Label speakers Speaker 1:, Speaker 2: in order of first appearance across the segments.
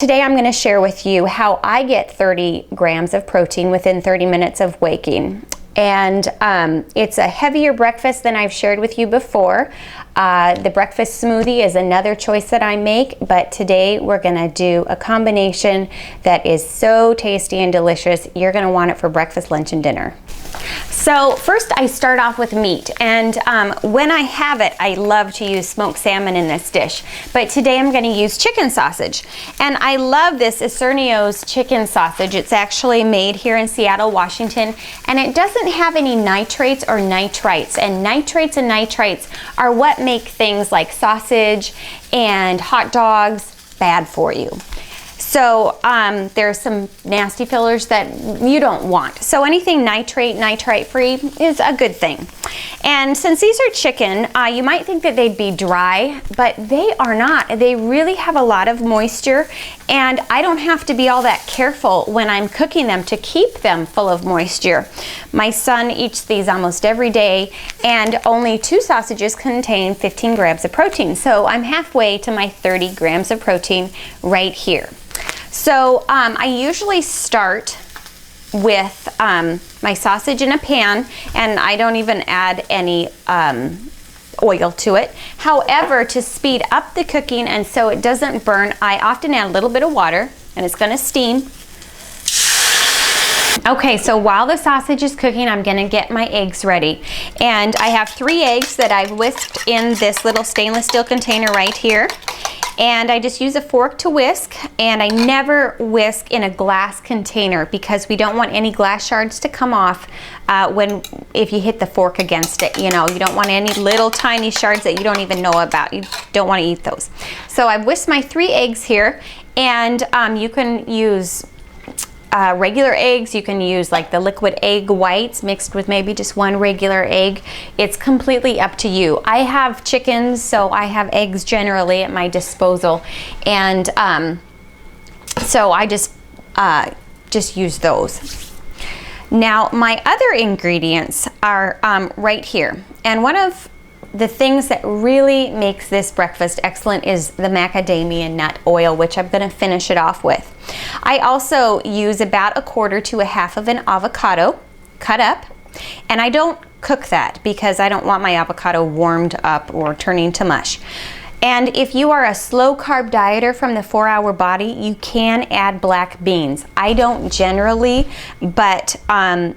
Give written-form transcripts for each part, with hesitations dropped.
Speaker 1: Today I'm going to share with you how I get 30 grams of protein within 30 minutes of waking. And it's a heavier breakfast than I've shared with you before. The breakfast smoothie is another choice that I make, but today we're going to do a combination that is so tasty and delicious. You're going to want it for breakfast, lunch, and dinner. So first I start off with meat, and when I have it, I love to use smoked salmon in this dish. But today I'm going to use chicken sausage, and I love this Isernio's chicken sausage. It's actually made here in Seattle, Washington, and it doesn't have any nitrates or nitrites, and nitrates are what make things like sausage and hot dogs bad for you. So there's some nasty fillers that you don't want. So anything nitrite free is a good thing. And since these are chicken, you might think that they'd be dry, but they are not. They really have a lot of moisture, and I don't have to be all that careful when I'm cooking them to keep them full of moisture. My son eats these almost every day, and only 2 sausages contain 15 grams of protein. So I'm halfway to my 30 grams of protein right here. So I usually start with my sausage in a pan, and I don't even add any oil to it. However, to speed up the cooking and so it doesn't burn, I often add a little bit of water, and it's going to steam. Okay, so while the sausage is cooking, I'm going to get my eggs ready. And I have 3 eggs that I've whisked in this little stainless steel container right here. And I just use a fork to whisk, and I never whisk in a glass container because we don't want any glass shards to come off if you hit the fork against it. You know, you don't want any little tiny shards that you don't even know about. You don't want to eat those. So I've whisked my 3 eggs here, and you can use regular eggs. You can use like the liquid egg whites mixed with maybe just 1 regular egg. It's completely up to you. I have chickens, so I have eggs generally at my disposal, and so I just use those. Now my other ingredients are right here, and one of the things that really makes this breakfast excellent is the macadamia nut oil, which I'm going to finish it off with. I also use about 1/4 to 1/2 of an avocado cut up, and I don't cook that because I don't want my avocado warmed up or turning to mush. And if you are a slow carb dieter from the 4-Hour Body, you can add black beans. I don't generally, but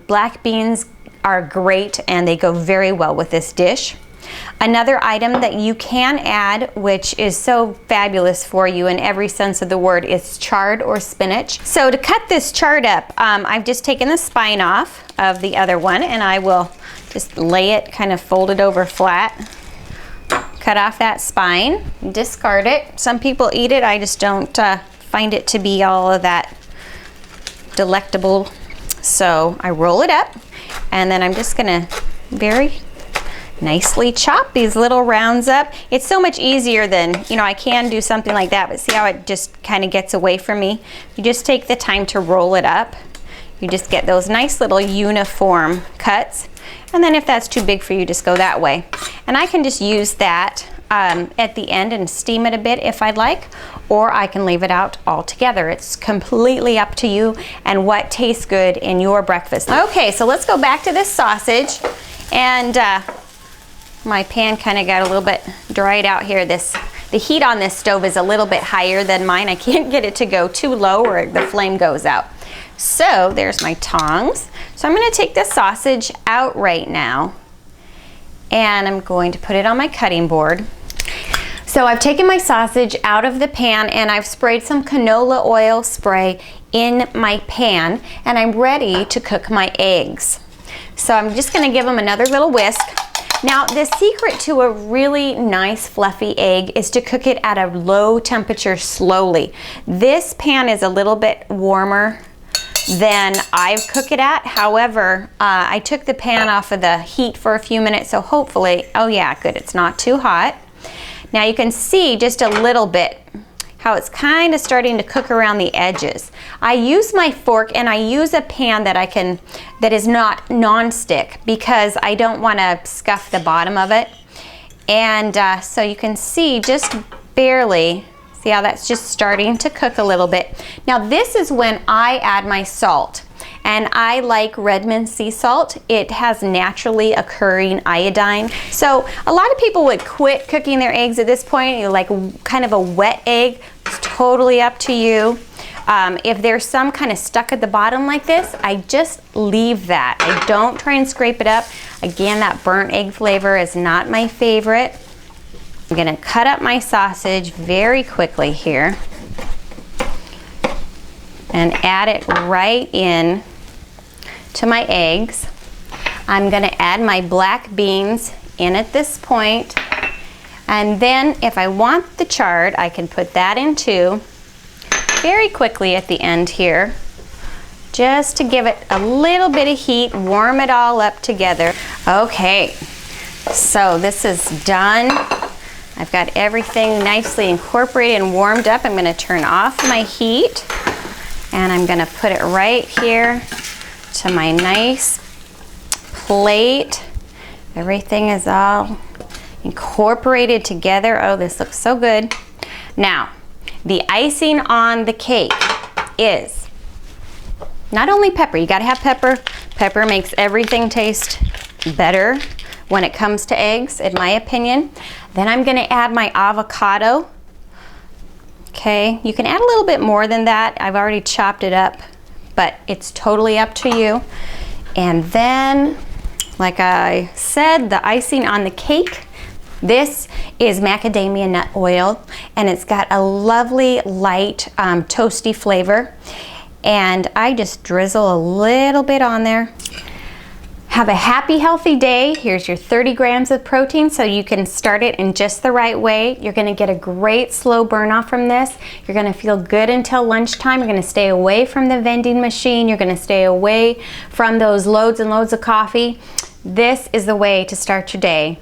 Speaker 1: black beans are great and they go very well with this dish. Another item that you can add, which is so fabulous for you in every sense of the word, is chard or spinach. So to cut this chard up, I've just taken the spine off of the other one, and I will just lay it kind of folded over flat. Cut off that spine, discard it. Some people eat it. I just don't find it to be all of that delectable. So I roll it up, and then I'm just gonna very nicely chop these little rounds up. It's so much easier than, you know, I can do something like that, but see how it just kind of gets away from me? You just take the time to roll it up. You just get those nice little uniform cuts, and then if that's too big for you, just go that way. And I can just use that at the end and steam it a bit if I'd like, or I can leave it out altogether. It's completely up to you and what tastes good in your breakfast. Okay, so let's go back to this sausage, and my pan kind of got a little bit dried out here. The heat on this stove is a little bit higher than mine. I can't get it to go too low or the flame goes out. So there's my tongs. So I'm going to take this sausage out right now, and I'm going to put it on my cutting board. So I've taken my sausage out of the pan, and I've sprayed some canola oil spray in my pan, and I'm ready to cook my eggs. So I'm just going to give them another little whisk. Now, the secret to a really nice fluffy egg is to cook it at a low temperature slowly. This pan is a little bit warmer than I cook it at. However, I took the pan off of the heat for a few minutes, so hopefully, oh yeah, good, it's not too hot. Now you can see just a little bit how it's kind of starting to cook around the edges. I use my fork, and I use a pan that is not non-stick because I don't want to scuff the bottom of it. And so you can see just barely See how that's just starting to cook a little bit. Now this is when I add my salt. And I like Redmond sea salt. It has naturally occurring iodine. So a lot of people would quit cooking their eggs at this point. You like kind of a wet egg. It's totally up to you. If there's some kind of stuck at the bottom like this, I just leave that. I don't try and scrape it up. Again, that burnt egg flavor is not my favorite. I'm gonna cut up my sausage very quickly here and add it right in to my eggs. I'm gonna add my black beans in at this point. And then if I want the chard, I can put that in too, very quickly at the end here, just to give it a little bit of heat, warm it all up together. Okay, so this is done. I've got everything nicely incorporated and warmed up. I'm gonna turn off my heat and I'm gonna put it right here to my nice plate. Everything is all incorporated together. Oh, this looks so good. Now, the icing on the cake is not only pepper. You gotta have pepper. Pepper makes everything taste better when it comes to eggs, in my opinion. Then I'm gonna add my avocado. Okay, you can add a little bit more than that. I've already chopped it up, but it's totally up to you. And then, like I said, the icing on the cake. This is macadamia nut oil, and it's got a lovely light toasty flavor. And I just drizzle a little bit on there. Have a happy, healthy day. Here's your 30 grams of protein, so you can start it in just the right way. You're gonna get a great slow burn off from this. You're gonna feel good until lunchtime. You're gonna stay away from the vending machine. You're gonna stay away from those loads and loads of coffee. This is the way to start your day.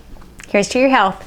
Speaker 1: Here's to your health.